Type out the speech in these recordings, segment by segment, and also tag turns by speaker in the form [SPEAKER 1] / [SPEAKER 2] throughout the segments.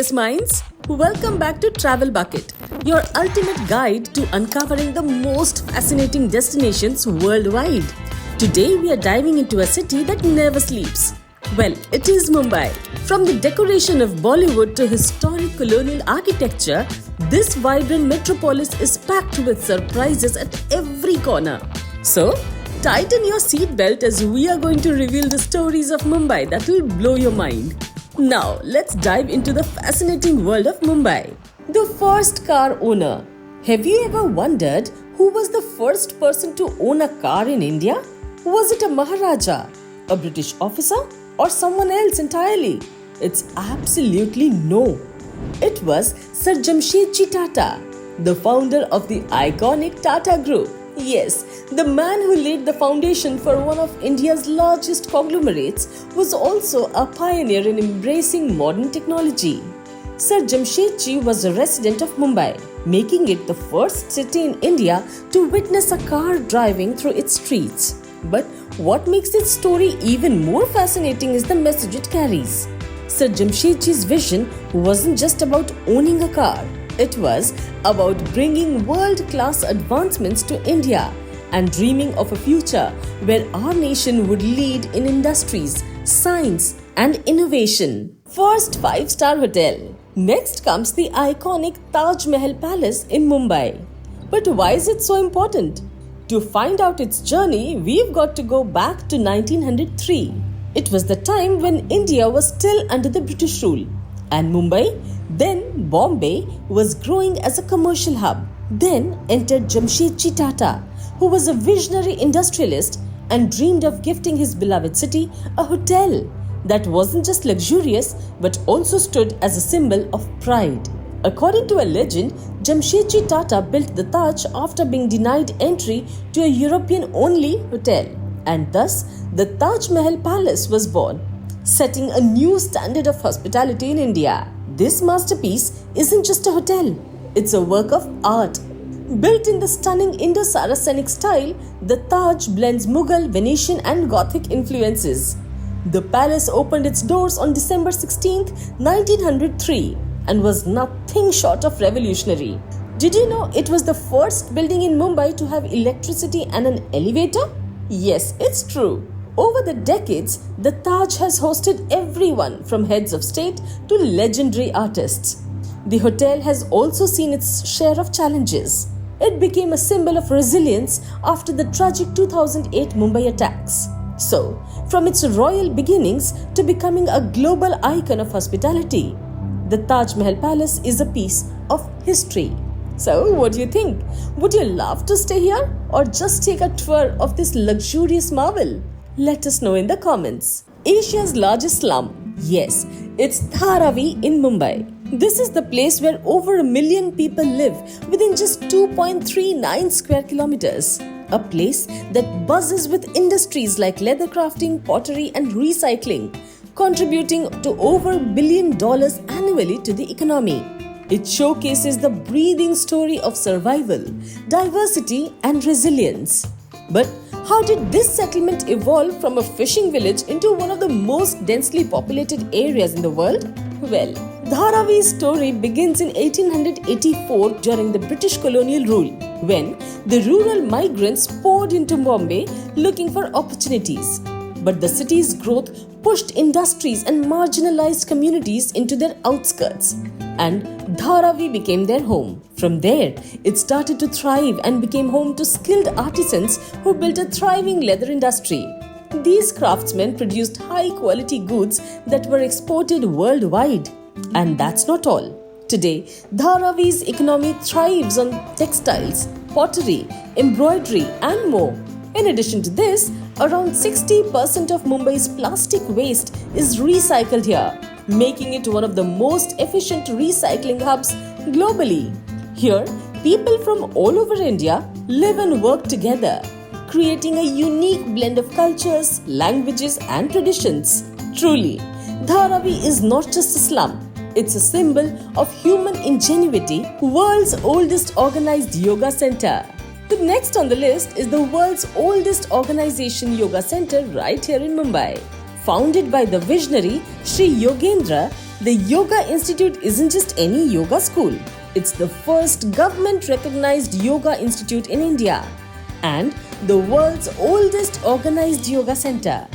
[SPEAKER 1] curious minds? Welcome back to Travel Bucket, your ultimate guide to uncovering the most fascinating destinations worldwide. Today we are diving into a city that never sleeps. Well, it is Mumbai. From the decoration of Bollywood to historic colonial architecture, this vibrant metropolis is packed with surprises at every corner. So, tighten your seatbelt as we are going to reveal the stories of Mumbai that will blow your mind. Now, let's dive into the fascinating world of Mumbai. The first car owner. Have you ever wondered who was the first person to own a car in India? Was it a Maharaja, a British officer, or someone else entirely? It's absolutely no. It was Sir Jamshedji Tata, the founder of the iconic Tata Group. Yes, the man who laid the foundation for one of India's largest conglomerates was also a pioneer in embracing modern technology. Sir Jamshedji was a resident of Mumbai, making it the first city in India to witness a car driving through its streets. But what makes its story even more fascinating is the message it carries. Sir Jamshedji's vision wasn't just about owning a car. It was about bringing world-class advancements to India and dreaming of a future where our nation would lead in industries, science, and innovation. First 5-star hotel. Next comes the iconic Taj Mahal Palace in Mumbai. But why is it so important? To find out its journey, we've got to go back to 1903. It was the time when India was still under the British rule, and Mumbai, then Bombay, was growing as a commercial hub. Then entered Jamshedji Tata, who was a visionary industrialist and dreamed of gifting his beloved city a hotel that wasn't just luxurious but also stood as a symbol of pride. According to a legend, Jamshedji Tata built the Taj after being denied entry to a European-only hotel, and thus the Taj Mahal Palace was born, setting a new standard of hospitality in India. This masterpiece isn't just a hotel, it's a work of art. Built in the stunning Indo-Saracenic style, the Taj blends Mughal, Venetian and Gothic influences. The palace opened its doors on December 16, 1903 and was nothing short of revolutionary. Did you know it was the first building in Mumbai to have electricity and an elevator? Yes, it's true. Over the decades, the Taj has hosted everyone from heads of state to legendary artists. The hotel has also seen its share of challenges. It became a symbol of resilience after the tragic 2008 Mumbai attacks. So, from its royal beginnings to becoming a global icon of hospitality, the Taj Mahal Palace is a piece of history. So, what do you think? Would you love to stay here or just take a tour of this luxurious marvel? Let us know in the comments. Asia's largest slum. Yes, it's Dharavi in Mumbai. This is the place where over 1 million people live within just 2.39 square kilometers. A place that buzzes with industries like leather crafting, pottery and recycling, contributing to over $1 billion annually to the economy. It showcases the breathing story of survival, diversity and resilience. But how did this settlement evolve from a fishing village into one of the most densely populated areas in the world? Well, Dharavi's story begins in 1884 during the British colonial rule, when the rural migrants poured into Bombay looking for opportunities. But the city's growth pushed industries and marginalized communities into their outskirts, and Dharavi became their home. From there, it started to thrive and became home to skilled artisans who built a thriving leather industry. These craftsmen produced high-quality goods that were exported worldwide. And that's not all. Today, Dharavi's economy thrives on textiles, pottery, embroidery, and more. In addition to this, around 60% of Mumbai's plastic waste is recycled here, making it one of the most efficient recycling hubs globally. Here, people from all over India live and work together, creating a unique blend of cultures, languages, and traditions. Truly, Dharavi is not just a slum. It's a symbol of human ingenuity, world's oldest organized yoga center. The next on the list is the world's oldest organization yoga center right here in Mumbai. Founded by the visionary Sri Yogendra, The Yoga Institute isn't just any yoga school. It's the first government-recognized yoga institute in India and the world's oldest organized yoga center.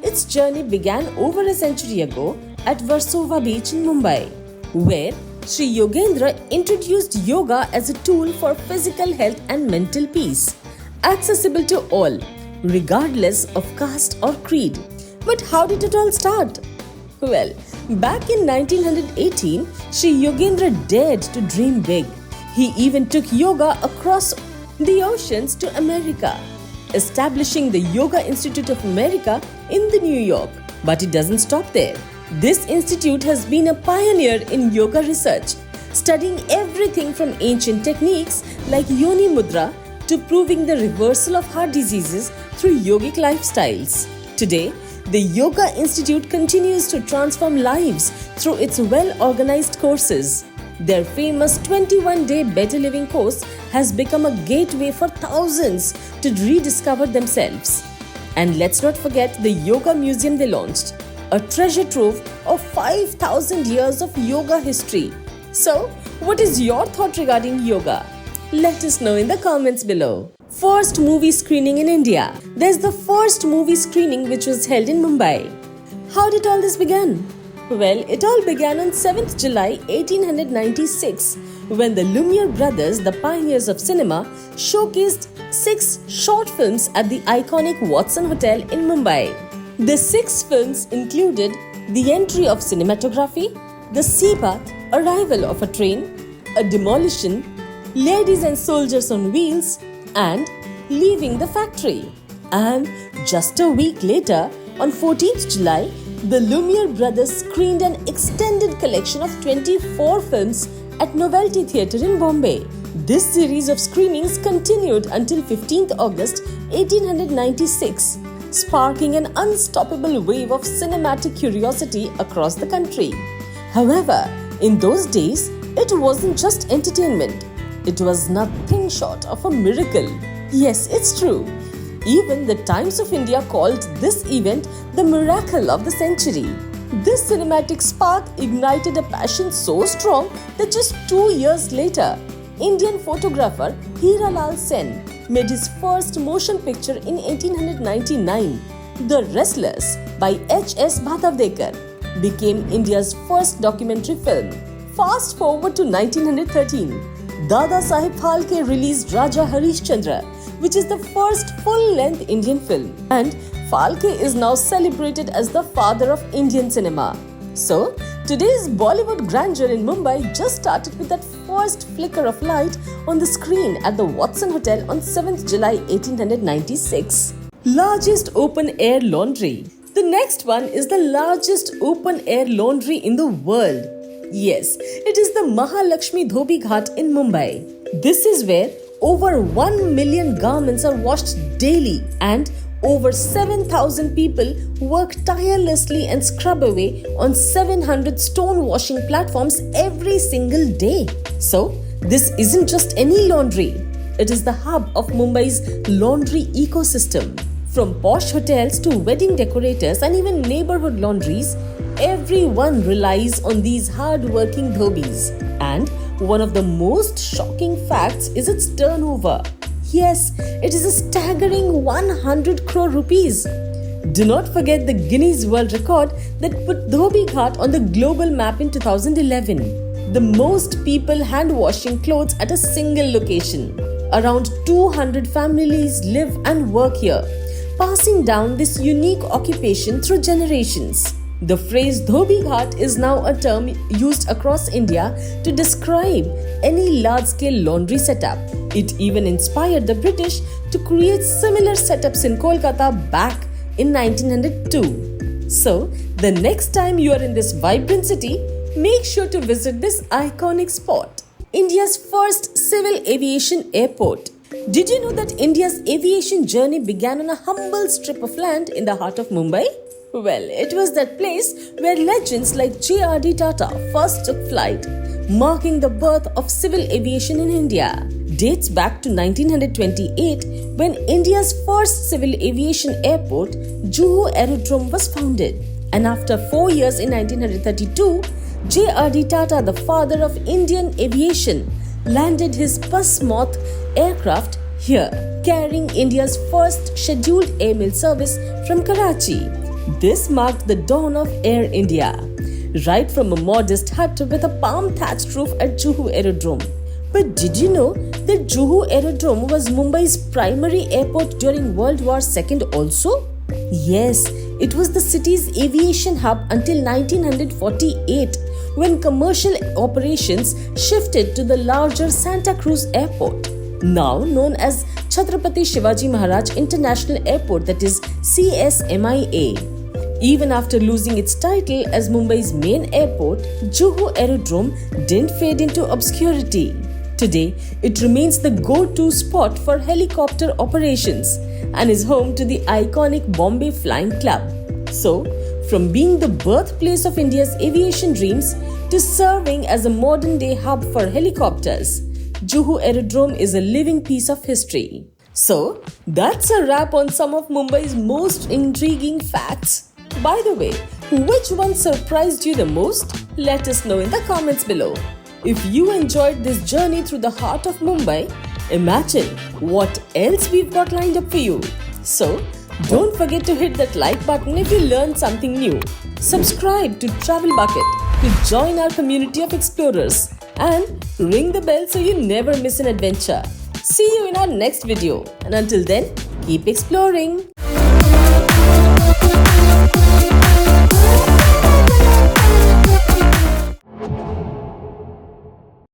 [SPEAKER 1] Its journey began over a century ago at Versova Beach in Mumbai, where Sri Yogendra introduced yoga as a tool for physical health and mental peace, accessible to all, regardless of caste or creed. But how did it all start? Well, back in 1918, Sri Yogendra dared to dream big. He even took yoga across the oceans to America, establishing the Yoga Institute of America in the New York. But it doesn't stop there. This institute has been a pioneer in yoga research, studying everything from ancient techniques like Yoni Mudra to proving the reversal of heart diseases through yogic lifestyles. Today, the Yoga Institute continues to transform lives through its well-organized courses. Their famous 21-day Better Living course has become a gateway for thousands to rediscover themselves. And let's not forget the Yoga Museum they launched, a treasure trove of 5,000 years of yoga history. So, what is your thought regarding yoga? Let us know in the comments below. First movie screening in India. There's the first movie screening which was held in Mumbai. How did all this begin? Well, it all began on 7th July 1896 when the Lumiere brothers, the pioneers of cinema, showcased 6 short films at the iconic Watson Hotel in Mumbai. The 6 films included The Entry of Cinematography, The Sea Bath, Arrival of a Train, A Demolition, Ladies and Soldiers on Wheels, and Leaving the Factory. And just a week later, on 14th July, the Lumiere brothers screened an extended collection of 24 films at Novelty Theatre in Bombay. This series of screenings continued until 15th August 1896, sparking an unstoppable wave of cinematic curiosity across the country. However, in those days, it wasn't just entertainment. It was nothing short of a miracle. Yes, it's true. Even the Times of India called this event the miracle of the century. This cinematic spark ignited a passion so strong that just 2 years later, Indian photographer Hiralal Sen made his first motion picture in 1899. The Wrestlers by H.S. Bhatavdekar became India's first documentary film. Fast forward to 1913. Dada Saheb Phalke released Raja Harishchandra, which is the first full-length Indian film. And Phalke is now celebrated as the father of Indian cinema. So, today's Bollywood grandeur in Mumbai just started with that first flicker of light on the screen at the Watson Hotel on 7th July 1896. Largest open-air laundry. The next one is the largest open-air laundry in the world. Yes, it is the Mahalakshmi Dhobi Ghat in Mumbai. This is where over 1 million garments are washed daily and over 7,000 people work tirelessly and scrub away on 700 stone washing platforms every single day. So, this isn't just any laundry. It is the hub of Mumbai's laundry ecosystem. From posh hotels to wedding decorators and even neighborhood laundries, everyone relies on these hard-working dhobis. And one of the most shocking facts is its turnover. Yes, it is a staggering 100 crore rupees. Do not forget the Guinness World Record that put Dhobi Ghat on the global map in 2011. The most people hand washing clothes at a single location. Around 200 families live and work here, passing down this unique occupation through generations. The phrase Dhobi Ghat is now a term used across India to describe any large-scale laundry setup. It even inspired the British to create similar setups in Kolkata back in 1902. So, the next time you are in this vibrant city, make sure to visit this iconic spot. India's first civil aviation airport. Did you know that India's aviation journey began on a humble strip of land in the heart of Mumbai? Well, it was that place where legends like J.R.D. Tata first took flight, marking the birth of civil aviation in India. Dates back to 1928 when India's first civil aviation airport, Juhu Aerodrome, was founded. And after 4 years in 1932, J.R.D. Tata, the father of Indian aviation, landed his Pasmoth aircraft here, carrying India's first scheduled airmail service from Karachi. This marked the dawn of Air India, right from a modest hut with a palm-thatched roof at Juhu Aerodrome. But did you know that Juhu Aerodrome was Mumbai's primary airport during World War II also? Yes, it was the city's aviation hub until 1948, when commercial operations shifted to the larger Santa Cruz Airport, now known as Chhatrapati Shivaji Maharaj International Airport, that is CSMIA. Even after losing its title as Mumbai's main airport, Juhu Aerodrome didn't fade into obscurity. Today, it remains the go-to spot for helicopter operations and is home to the iconic Bombay Flying Club. So, from being the birthplace of India's aviation dreams to serving as a modern-day hub for helicopters, Juhu Aerodrome is a living piece of history. So, that's a wrap on some of Mumbai's most intriguing facts. By the way, which one surprised you the most? Let us know in the comments below. If you enjoyed this journey through the heart of Mumbai, imagine what else we've got lined up for you. So, don't forget to hit that like button if you learned something new. Subscribe to Travel Bucket to join our community of explorers and ring the bell so you never miss an adventure. See you in our next video, and until then, keep exploring.